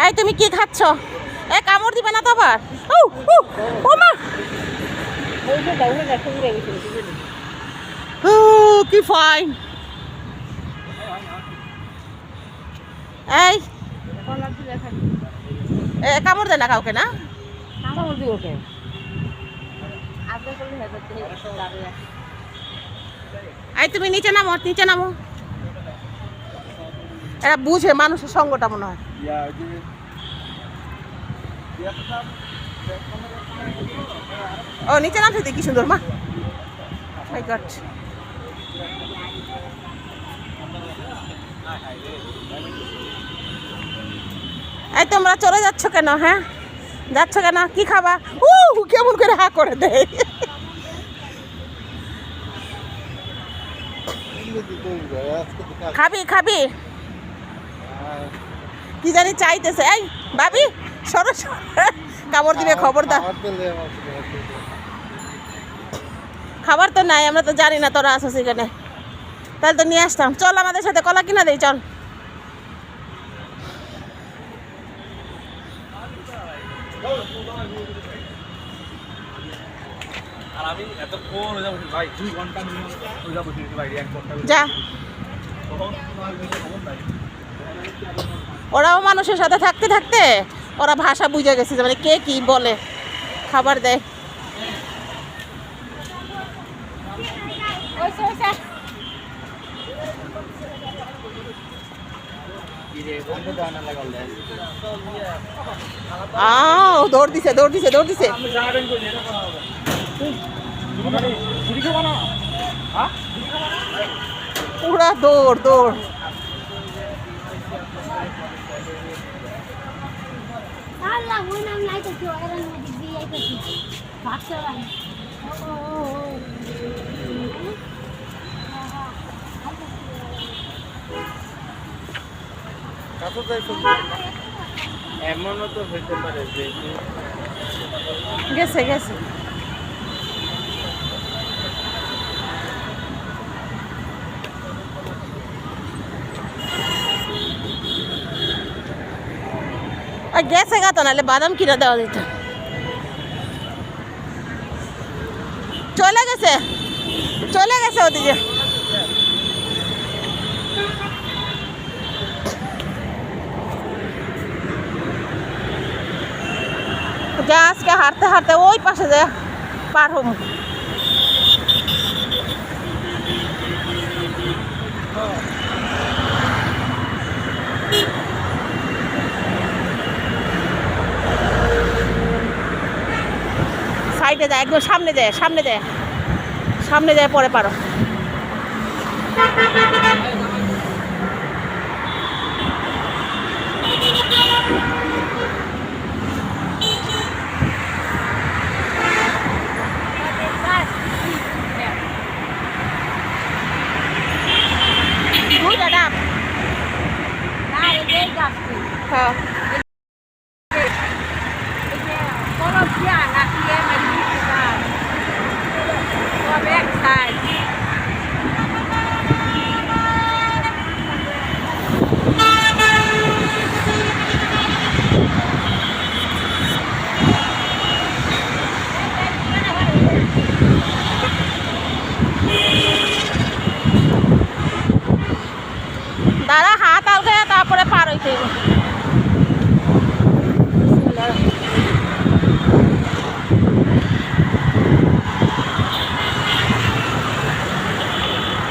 এই তুমি কি খাচ্ছ? এ কামড় দিবে না তো আবার? ও মা, কি ফাইন। এই কামড় দেয় না কাউকে না? এই তুমি নিচে নামো, নিচে নামো। এরা বুঝে মানুষের সঙ্গটা মনে হয়। ও নিচে নামছে দেখি সুন্দর মা। মাই গড। এই তোমরা চলে যাচ্ছ কেন? হ্যাঁ যাচ্ছ কেন? কি খাবা? কেমন করে হা করে দেয়। খাবি খাবি কি জানি চাইতেছে। এই ভাবি সরো, কামড় দিবে, খবরদার। খাবার তো নাই, আমরা তো জানি না তোরা আসছিস এখানে, তাহলে তো নিয়ে আসতাম। চল আমাদের সাথে কলা কিনা দেই, চল। যা, ওরাও মানুষের সাথে থাকতে থাকতে ওরা ভাষা বুঝে গেছে, মানে কে কি বলে, খাবার দেয়। দৌড় দিছে, দৌড় দিছে, দৌড় দিছে। পুরা দৌড় দৌড়। এমনও তো হইতে পারে যে গেছে গেছে। গেছে গা তো, নাহলে বাদাম কিনে দেওয়া যেত। চলে গেছে, চলে গেছে ওদিকে। যা, আজকে হাঁটতে হাঁটতে ওই পাশে যায় পার হম। সাইডে যায়, একদম সামনে যায়, সামনে যায়, সামনে যায়, পরে পারো। হ্যাঁ